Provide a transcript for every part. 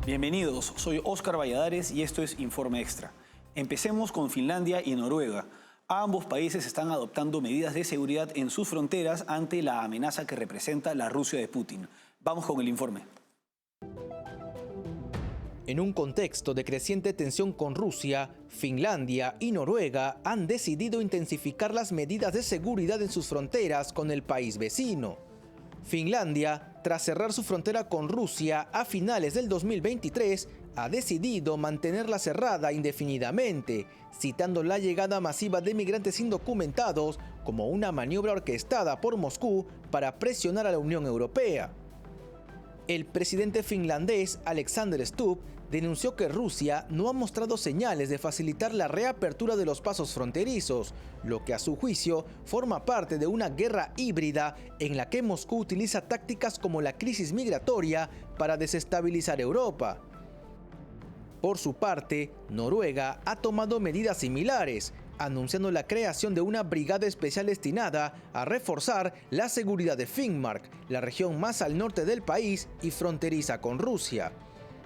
Bienvenidos, soy Óscar Valladares y esto es Informe Extra. Empecemos con Finlandia y Noruega. Ambos países están adoptando medidas de seguridad en sus fronteras ante la amenaza que representa la Rusia de Putin. Vamos con el informe. En un contexto de creciente tensión con Rusia, Finlandia y Noruega han decidido intensificar las medidas de seguridad en sus fronteras con el país vecino. Finlandia, tras cerrar su frontera con Rusia a finales del 2023, ha decidido mantenerla cerrada indefinidamente, citando la llegada masiva de migrantes indocumentados como una maniobra orquestada por Moscú para presionar a la Unión Europea. El presidente finlandés Alexander Stubb denunció que Rusia no ha mostrado señales de facilitar la reapertura de los pasos fronterizos, lo que a su juicio forma parte de una guerra híbrida en la que Moscú utiliza tácticas como la crisis migratoria para desestabilizar Europa. Por su parte, Noruega ha tomado medidas similares, anunciando la creación de una brigada especial destinada a reforzar la seguridad de Finnmark, la región más al norte del país y fronteriza con Rusia.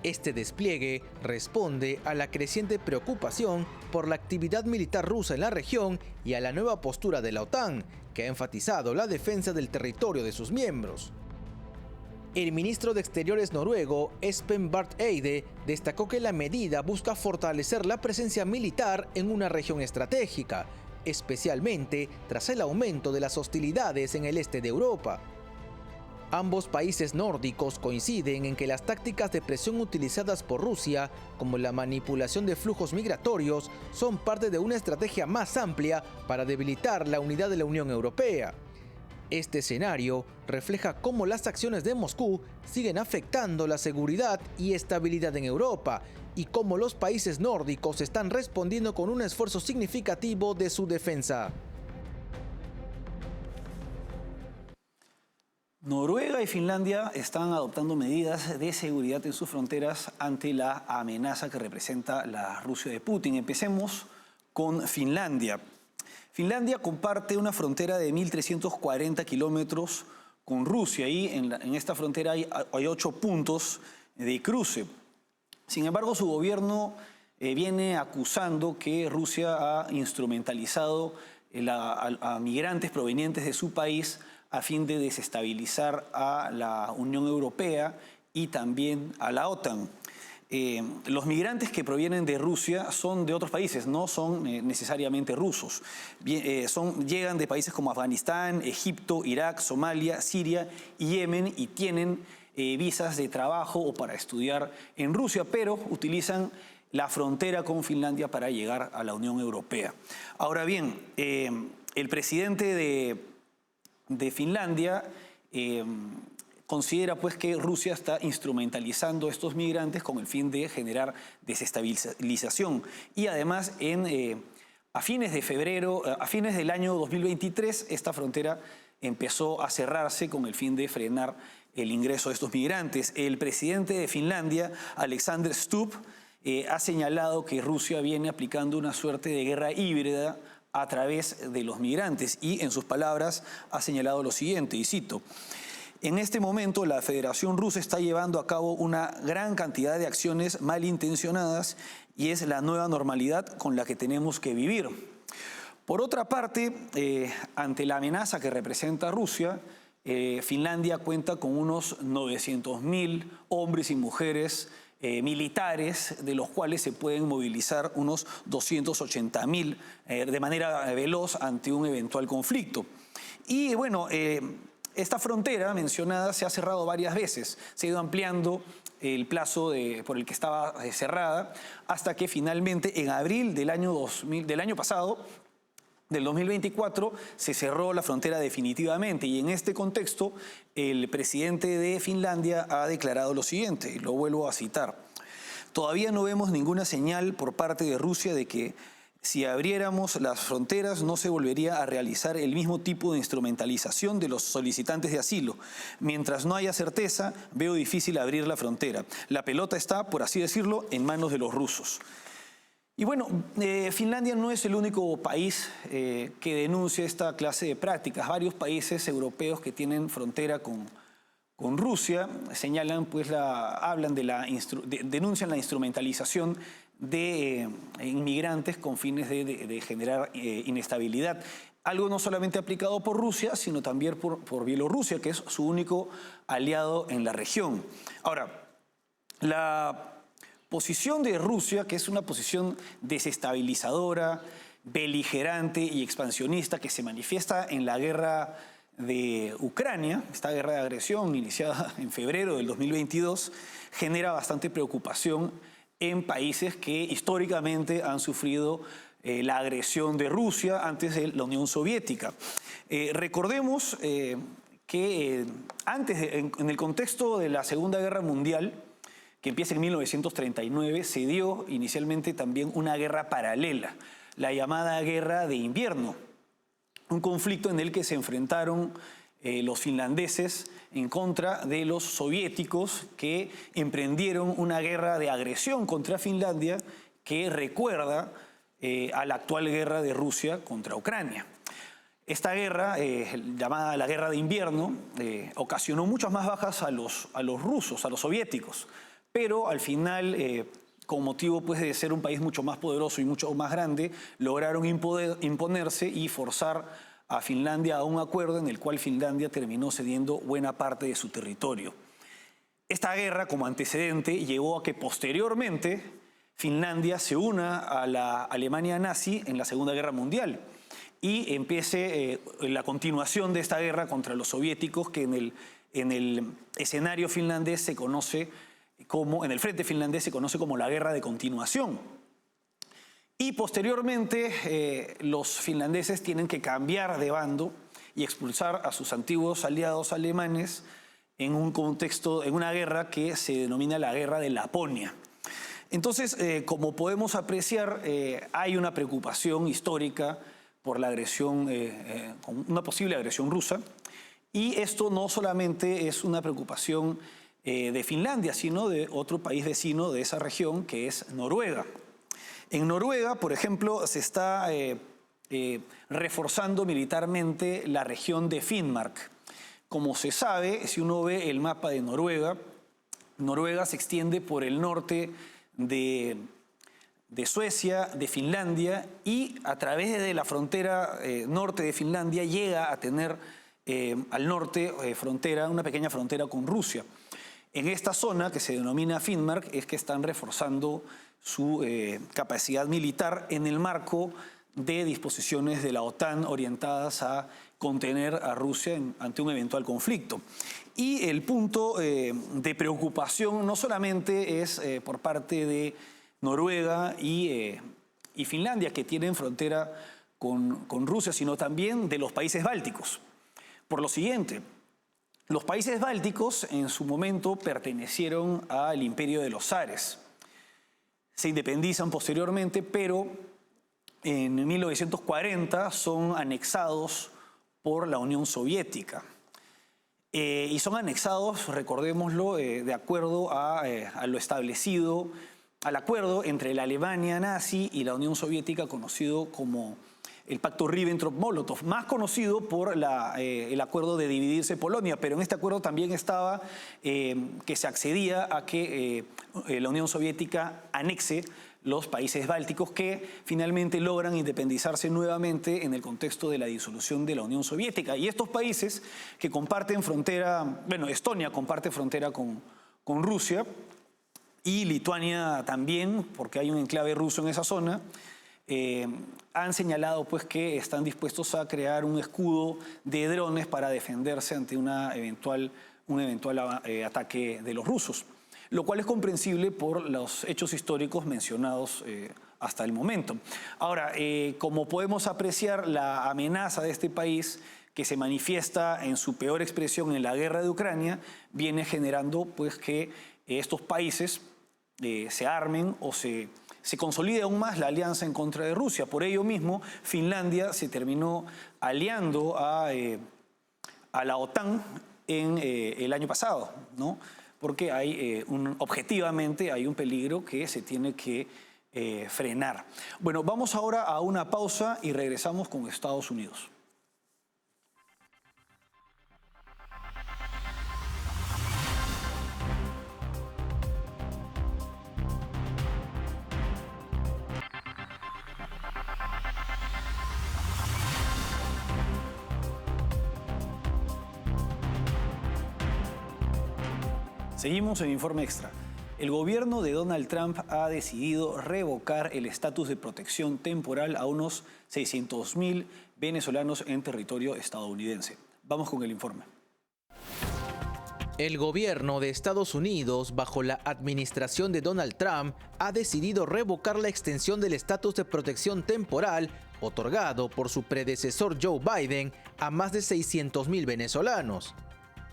Este despliegue responde a la creciente preocupación por la actividad militar rusa en la región y a la nueva postura de la OTAN, que ha enfatizado la defensa del territorio de sus miembros. El ministro de Exteriores noruego, Espen Barth Eide, destacó que la medida busca fortalecer la presencia militar en una región estratégica, especialmente tras el aumento de las hostilidades en el este de Europa. Ambos países nórdicos coinciden en que las tácticas de presión utilizadas por Rusia, como la manipulación de flujos migratorios, son parte de una estrategia más amplia para debilitar la unidad de la Unión Europea. Este escenario refleja cómo las acciones de Moscú siguen afectando la seguridad y estabilidad en Europa y cómo los países nórdicos están respondiendo con un esfuerzo significativo de su defensa. Noruega y Finlandia están adoptando medidas de seguridad en sus fronteras ante la amenaza que representa la Rusia de Putin. Empecemos con Finlandia. Finlandia comparte una frontera de 1.340 kilómetros con Rusia y en esta frontera hay 8 puntos de cruce. Sin embargo, su gobierno viene acusando que Rusia ha instrumentalizado a migrantes provenientes de su país a fin de desestabilizar a la Unión Europea y también a la OTAN. Los migrantes que provienen de Rusia son de otros países, no son necesariamente rusos. Llegan de países como Afganistán, Egipto, Irak, Somalia, Siria y Yemen y tienen visas de trabajo o para estudiar en Rusia, pero utilizan la frontera con Finlandia para llegar a la Unión Europea. Ahora bien, el presidente de Finlandia considera pues que Rusia está instrumentalizando a estos migrantes con el fin de generar desestabilización. Y además, a fines de febrero, a fines del año 2023, esta frontera empezó a cerrarse con el fin de frenar el ingreso de estos migrantes. El presidente de Finlandia, Alexander Stubb, ha señalado que Rusia viene aplicando una suerte de guerra híbrida a través de los migrantes y, en sus palabras, ha señalado lo siguiente, y cito: en este momento, la Federación Rusa está llevando a cabo una gran cantidad de acciones malintencionadas y es la nueva normalidad con la que tenemos que vivir. Por otra parte, ante la amenaza que representa Rusia, Finlandia cuenta con unos 900.000 hombres y mujeres militares, de los cuales se pueden movilizar unos 280.000 de manera veloz ante un eventual conflicto. Y bueno, esta frontera mencionada se ha cerrado varias veces, se ha ido ampliando el plazo por el que estaba cerrada, hasta que finalmente en abril del año pasado, del 2024, se cerró la frontera definitivamente. Y en este contexto, el presidente de Finlandia ha declarado lo siguiente, y lo vuelvo a citar: todavía no vemos ninguna señal por parte de Rusia de que si abriéramos las fronteras no se volvería a realizar el mismo tipo de instrumentalización de los solicitantes de asilo. Mientras no haya certeza, veo difícil abrir la frontera. La pelota está, por así decirlo, en manos de los rusos. Y bueno, Finlandia no es el único país que denuncia esta clase de prácticas. Varios países europeos que tienen frontera con con Rusia, señalan, pues, denuncian la instrumentalización de inmigrantes con fines de generar inestabilidad. Algo no solamente aplicado por Rusia, sino también por Bielorrusia, que es su único aliado en la región. Ahora, la posición de Rusia, que es una posición desestabilizadora, beligerante y expansionista, que se manifiesta en la guerra de Ucrania, esta guerra de agresión iniciada en febrero del 2022, genera bastante preocupación en países que históricamente han sufrido la agresión de Rusia antes de la Unión Soviética. Recordemos que en el contexto de la Segunda Guerra Mundial, que empieza en 1939, se dio inicialmente también una guerra paralela, la llamada Guerra de Invierno, un conflicto en el que se enfrentaron los finlandeses en contra de los soviéticos, que emprendieron una guerra de agresión contra Finlandia que recuerda a la actual guerra de Rusia contra Ucrania. Esta guerra, llamada la Guerra de Invierno, ocasionó muchas más bajas a los rusos, a los soviéticos, pero al final, con motivo, pues, de ser un país mucho más poderoso y mucho más grande, lograron imponerse y forzar a Finlandia a un acuerdo en el cual Finlandia terminó cediendo buena parte de su territorio. Esta guerra, como antecedente, llevó a que posteriormente Finlandia se una a la Alemania nazi en la Segunda Guerra Mundial y empiece la continuación de esta guerra contra los soviéticos, que en el escenario finlandés se conoce como, en el frente finlandés se conoce como la Guerra de Continuación. Y posteriormente los finlandeses tienen que cambiar de bando y expulsar a sus antiguos aliados alemanes en un contexto, en una guerra que se denomina la Guerra de Laponia. Entonces, como podemos apreciar, hay una preocupación histórica por la agresión, una posible agresión rusa, y esto no solamente es una preocupación de Finlandia, sino de otro país vecino de esa región, que es Noruega. En Noruega, por ejemplo, se está reforzando militarmente la región de Finnmark. Como se sabe, si uno ve el mapa de Noruega, Noruega se extiende por el norte de Suecia, de Finlandia, y a través de la frontera norte de Finlandia llega a tener al norte una pequeña frontera con Rusia. En esta zona, que se denomina Finnmark, es que están reforzando su capacidad militar en el marco de disposiciones de la OTAN orientadas a contener a Rusia ante un eventual conflicto. Y el punto de preocupación no solamente es por parte de Noruega y Finlandia, que tienen frontera con Rusia, sino también de los países bálticos. Por lo siguiente, los países bálticos en su momento pertenecieron al Imperio de los Zares. Se independizan posteriormente, pero en 1940 son anexados por la Unión Soviética. Y son anexados, recordémoslo, de acuerdo a lo establecido, al acuerdo entre la Alemania nazi y la Unión Soviética, conocido como el Pacto Ribbentrop-Molotov, más conocido por el acuerdo de dividirse Polonia, pero en este acuerdo también estaba que se accedía a que la Unión Soviética anexe los países bálticos, que finalmente logran independizarse nuevamente en el contexto de la disolución de la Unión Soviética. Y estos países que comparten frontera, bueno, Estonia comparte frontera con Rusia, y Lituania también, porque hay un enclave ruso en esa zona, han señalado, pues, que están dispuestos a crear un escudo de drones para defenderse ante un eventual ataque de los rusos, lo cual es comprensible por los hechos históricos mencionados hasta el momento. Ahora, como podemos apreciar, la amenaza de este país, que se manifiesta en su peor expresión en la guerra de Ucrania, viene generando, pues, que estos países se armen o se consolide aún más la alianza en contra de Rusia. Por ello mismo, Finlandia se terminó aliando a la OTAN en el año pasado, ¿no? Porque objetivamente hay un peligro que se tiene que frenar. Bueno, vamos ahora a una pausa y regresamos con Estados Unidos. Seguimos en Informe Extra. El gobierno de Donald Trump ha decidido revocar el estatus de protección temporal a unos 600.000 venezolanos en territorio estadounidense. Vamos con el informe. El gobierno de Estados Unidos, bajo la administración de Donald Trump, ha decidido revocar la extensión del estatus de protección temporal otorgado por su predecesor Joe Biden a más de 600.000 venezolanos.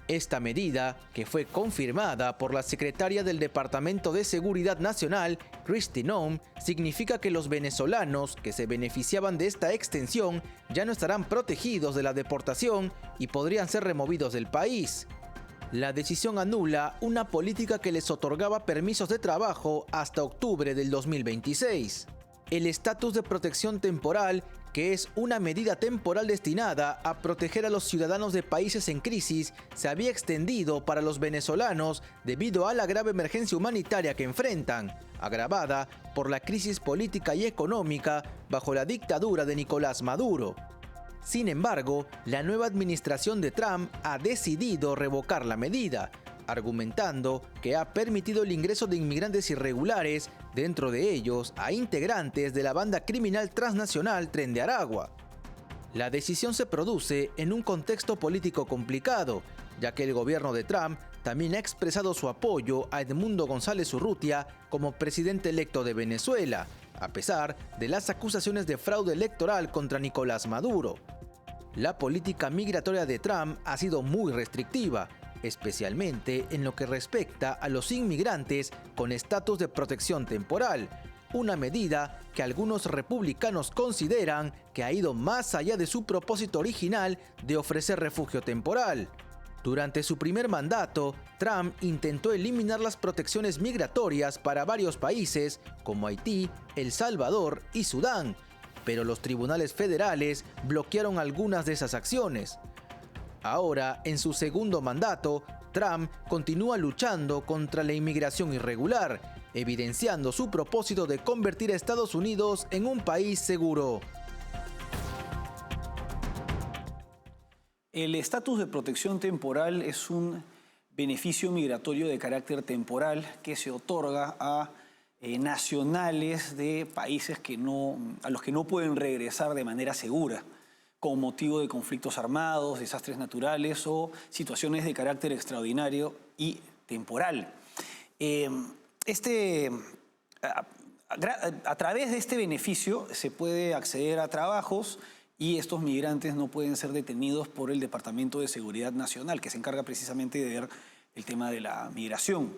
Esta medida, que fue confirmada por la secretaria del Departamento de Seguridad Nacional, Kristi Noem, significa que los venezolanos que se beneficiaban de esta extensión ya no estarán protegidos de la deportación y podrían ser removidos del país. La decisión anula una política que les otorgaba permisos de trabajo hasta octubre del 2026. El estatus de protección temporal, que es una medida temporal destinada a proteger a los ciudadanos de países en crisis, se había extendido para los venezolanos debido a la grave emergencia humanitaria que enfrentan, agravada por la crisis política y económica bajo la dictadura de Nicolás Maduro. Sin embargo, la nueva administración de Trump ha decidido revocar la medida, argumentando que ha permitido el ingreso de inmigrantes irregulares, dentro de ellos a integrantes de la banda criminal transnacional Tren de Aragua. La decisión se produce en un contexto político complicado, ya que el gobierno de Trump también ha expresado su apoyo a Edmundo González Urrutia como presidente electo de Venezuela, a pesar de las acusaciones de fraude electoral contra Nicolás Maduro. La política migratoria de Trump ha sido muy restrictiva, especialmente en lo que respecta a los inmigrantes con estatus de protección temporal, una medida que algunos republicanos consideran que ha ido más allá de su propósito original de ofrecer refugio temporal. Durante su primer mandato, Trump intentó eliminar las protecciones migratorias para varios países como Haití, El Salvador y Sudán, pero los tribunales federales bloquearon algunas de esas acciones. Ahora, en su segundo mandato, Trump continúa luchando contra la inmigración irregular, evidenciando su propósito de convertir a Estados Unidos en un país seguro. El estatus de protección temporal es un beneficio migratorio de carácter temporal que se otorga a nacionales de países a los que no pueden regresar de manera segura, con motivo de conflictos armados, desastres naturales o situaciones de carácter extraordinario y temporal. A través de este beneficio se puede acceder a trabajos y estos migrantes no pueden ser detenidos por el Departamento de Seguridad Nacional, que se encarga precisamente de ver el tema de la migración.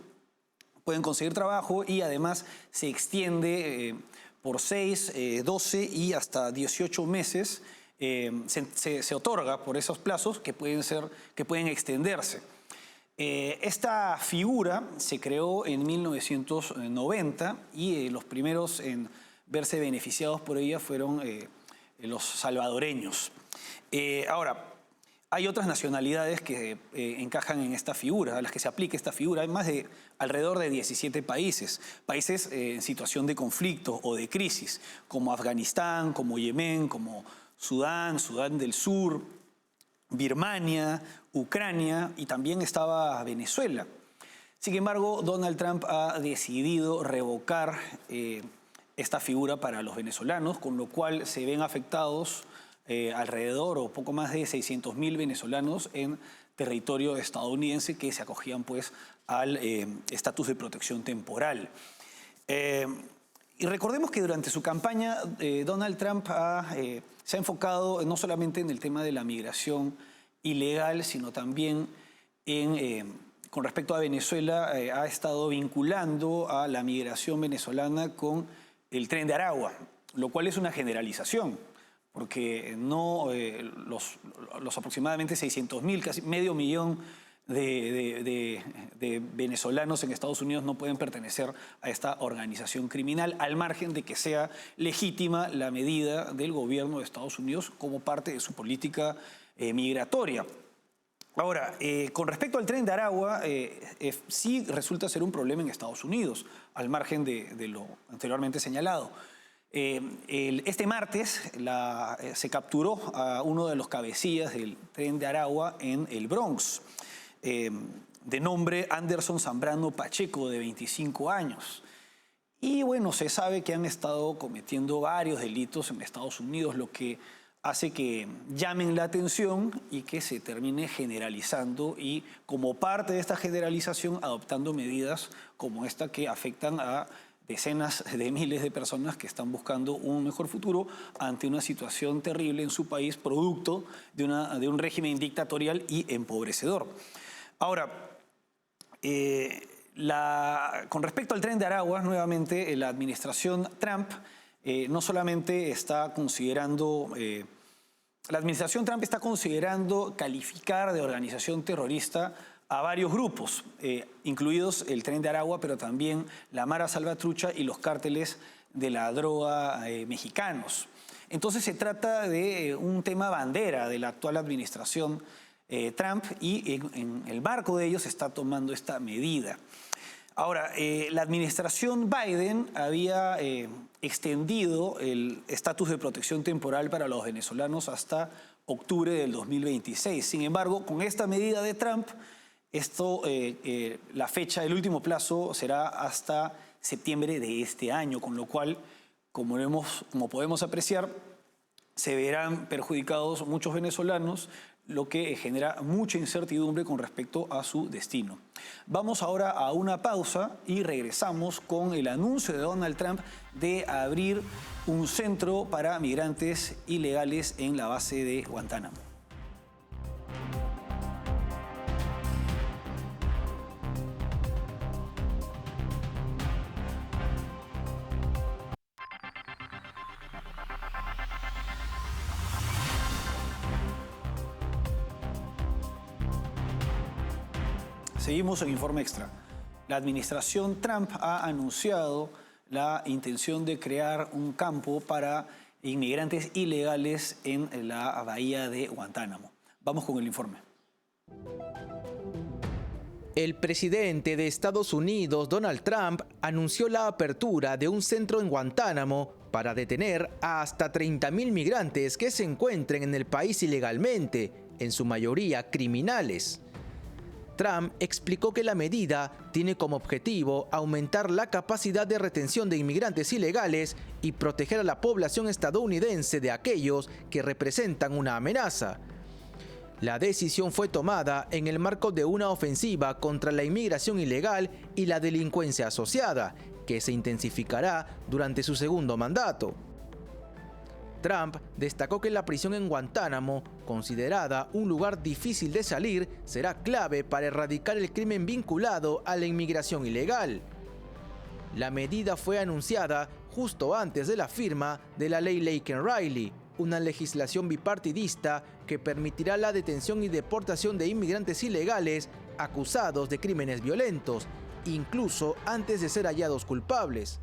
Pueden conseguir trabajo y además se extiende por 6, 12 y hasta 18 meses. Se otorga por esos plazos que pueden extenderse. Esta figura se creó en 1990 y los primeros en verse beneficiados por ella fueron los salvadoreños. Ahora, hay otras nacionalidades que encajan en esta figura, a las que se aplica esta figura. Hay alrededor de 17 países en situación de conflicto o de crisis, como Afganistán, como Yemen, como Sudán del Sur, Birmania, Ucrania y también estaba Venezuela. Sin embargo, Donald Trump ha decidido revocar esta figura para los venezolanos, con lo cual se ven afectados alrededor o poco más de 600.000 venezolanos en territorio estadounidense que se acogían pues al estatus de protección temporal. Y recordemos que durante su campaña Donald Trump se ha enfocado no solamente en el tema de la migración ilegal, sino también con respecto a Venezuela, ha estado vinculando a la migración venezolana con el Tren de Aragua, lo cual es una generalización, porque los aproximadamente 600.000, casi medio millón de venezolanos en Estados Unidos no pueden pertenecer a esta organización criminal, al margen de que sea legítima la medida del gobierno de Estados Unidos como parte de su política migratoria. Ahora, con respecto al Tren de Aragua, sí resulta ser un problema en Estados Unidos, al margen de lo anteriormente señalado. Este martes se capturó a uno de los cabecillas del Tren de Aragua en el Bronx. de nombre Anderson Zambrano Pacheco, de 25 años. Y bueno, se sabe que han estado cometiendo varios delitos en Estados Unidos, lo que hace que llamen la atención y que se termine generalizando y como parte de esta generalización adoptando medidas como esta que afectan a decenas de miles de personas que están buscando un mejor futuro ante una situación terrible en su país, producto de un régimen dictatorial y empobrecedor. Ahora, con respecto al Tren de Aragua, nuevamente, la administración Trump no solamente está considerando... la administración Trump está considerando calificar de organización terrorista a varios grupos, incluidos el Tren de Aragua, pero también la Mara Salvatrucha y los cárteles de la droga mexicanos. Entonces se trata de un tema bandera de la actual administración Trump y en el marco de ello se está tomando esta medida. Ahora, la administración Biden había extendido el estatus de protección temporal para los venezolanos hasta octubre del 2026. Sin embargo, con esta medida de Trump, la fecha, el último plazo será hasta septiembre de este año, con lo cual, como podemos apreciar, se verán perjudicados muchos venezolanos, lo que genera mucha incertidumbre con respecto a su destino. Vamos ahora a una pausa y regresamos con el anuncio de Donald Trump de abrir un centro para migrantes ilegales en la base de Guantánamo. Seguimos en Informe Extra. La administración Trump ha anunciado la intención de crear un campo para inmigrantes ilegales en la bahía de Guantánamo. Vamos con el informe. El presidente de Estados Unidos, Donald Trump, anunció la apertura de un centro en Guantánamo para detener a hasta 30.000 migrantes que se encuentren en el país ilegalmente, en su mayoría criminales. Trump explicó que la medida tiene como objetivo aumentar la capacidad de retención de inmigrantes ilegales y proteger a la población estadounidense de aquellos que representan una amenaza. La decisión fue tomada en el marco de una ofensiva contra la inmigración ilegal y la delincuencia asociada, que se intensificará durante su segundo mandato. Trump destacó que la prisión en Guantánamo, considerada un lugar difícil de salir, será clave para erradicar el crimen vinculado a la inmigración ilegal. La medida fue anunciada justo antes de la firma de la ley Laken-Riley, una legislación bipartidista que permitirá la detención y deportación de inmigrantes ilegales acusados de crímenes violentos, incluso antes de ser hallados culpables.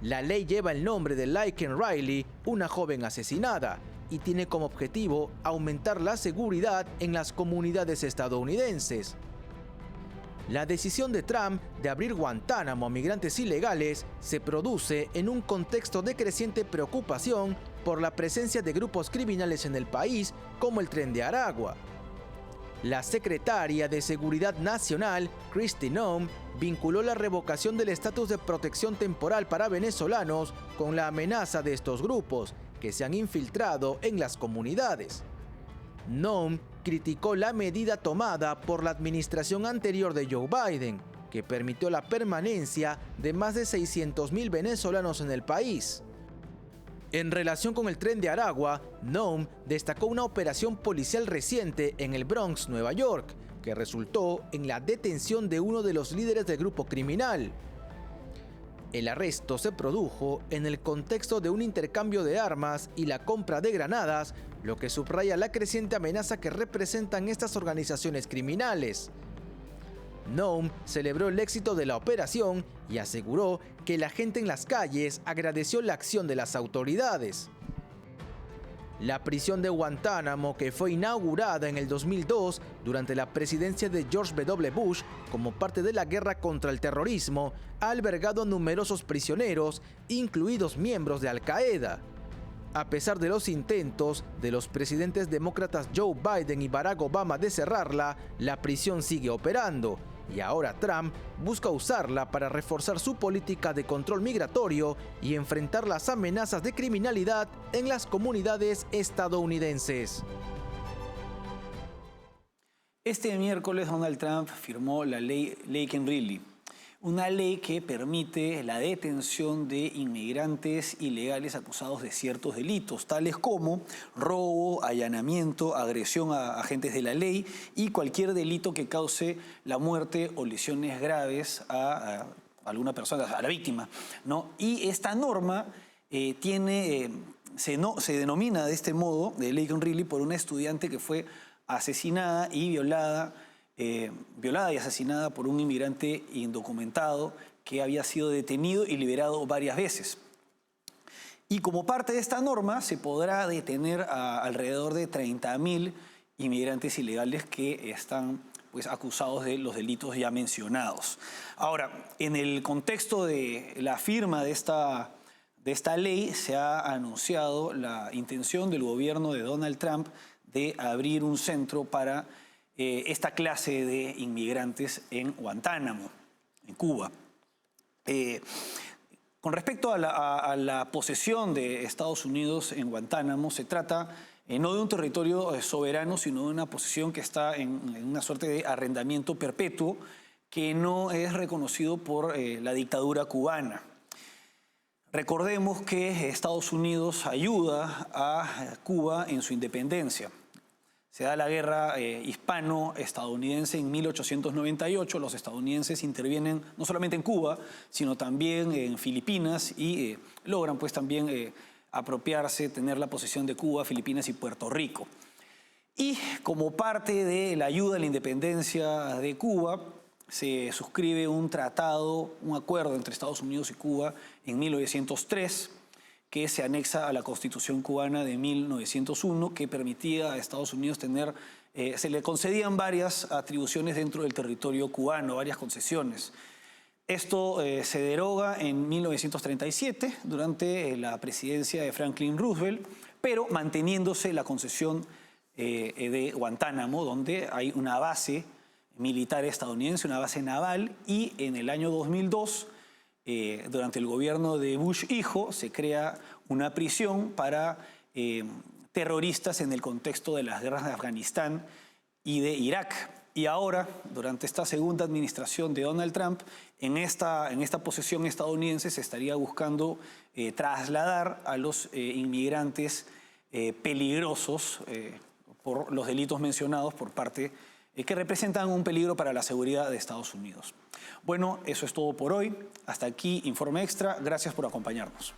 La ley lleva el nombre de Laken-Riley, una joven asesinada, y tiene como objetivo aumentar la seguridad en las comunidades estadounidenses. La decisión de Trump de abrir Guantánamo a migrantes ilegales se produce en un contexto de creciente preocupación por la presencia de grupos criminales en el país, como el Tren de Aragua. La secretaria de Seguridad Nacional, Kristi Noem, vinculó la revocación del estatus de protección temporal para venezolanos con la amenaza de estos grupos, que se han infiltrado en las comunidades. Noem criticó la medida tomada por la administración anterior de Joe Biden, que permitió la permanencia de más de 600.000 venezolanos en el país. En relación con el Tren de Aragua, Noem destacó una operación policial reciente en el Bronx, Nueva York, que resultó en la detención de uno de los líderes del grupo criminal. El arresto se produjo en el contexto de un intercambio de armas y la compra de granadas, lo que subraya la creciente amenaza que representan estas organizaciones criminales. Noem celebró el éxito de la operación y aseguró que la gente en las calles agradeció la acción de las autoridades. La prisión de Guantánamo, que fue inaugurada en el 2002 durante la presidencia de George W. Bush como parte de la guerra contra el terrorismo, ha albergado a numerosos prisioneros, incluidos miembros de Al Qaeda. A pesar de los intentos de los presidentes demócratas Joe Biden y Barack Obama de cerrarla, la prisión sigue operando. Y ahora Trump busca usarla para reforzar su política de control migratorio y enfrentar las amenazas de criminalidad en las comunidades estadounidenses. Este miércoles Donald Trump firmó la ley Laken Riley, una ley que permite la detención de inmigrantes ilegales acusados de ciertos delitos, tales como robo, allanamiento, agresión a agentes de la ley y cualquier delito que cause la muerte o lesiones graves a alguna persona, a la víctima, ¿no? Y esta norma se denomina de este modo, de Laken Riley, por una estudiante que fue asesinada y violada y asesinada por un inmigrante indocumentado que había sido detenido y liberado varias veces. Y como parte de esta norma se podrá detener a alrededor de 30.000 inmigrantes ilegales que están pues, acusados de los delitos ya mencionados. Ahora, en el contexto de la firma de esta ley se ha anunciado la intención del gobierno de Donald Trump de abrir un centro para esta clase de inmigrantes en Guantánamo, en Cuba. Con respecto a la posesión de Estados Unidos en Guantánamo, se trata no de un territorio soberano, sino de una posesión que está en una suerte de arrendamiento perpetuo que no es reconocido por la dictadura cubana. Recordemos que Estados Unidos ayuda a Cuba en su independencia. Se da la guerra hispano-estadounidense en 1898. Los estadounidenses intervienen no solamente en Cuba, sino también en Filipinas y logran pues también apropiarse, tener la posesión de Cuba, Filipinas y Puerto Rico. Y como parte de la ayuda a la independencia de Cuba, se suscribe un tratado, un acuerdo entre Estados Unidos y Cuba en 1903, que se anexa a la Constitución cubana de 1901, que permitía a Estados Unidos se le concedían varias atribuciones dentro del territorio cubano, varias concesiones. Esto se deroga en 1937, durante la presidencia de Franklin Roosevelt, pero manteniéndose la concesión de Guantánamo, donde hay una base militar estadounidense, una base naval, y en el año 2002, durante el gobierno de Bush hijo, se crea una prisión para terroristas en el contexto de las guerras de Afganistán y de Irak. Y ahora, durante esta segunda administración de Donald Trump, en esta posesión estadounidense se estaría buscando trasladar a los inmigrantes peligrosos por los delitos mencionados por parte que representan un peligro para la seguridad de Estados Unidos. Bueno, eso es todo por hoy. Hasta aquí Informe Extra. Gracias por acompañarnos.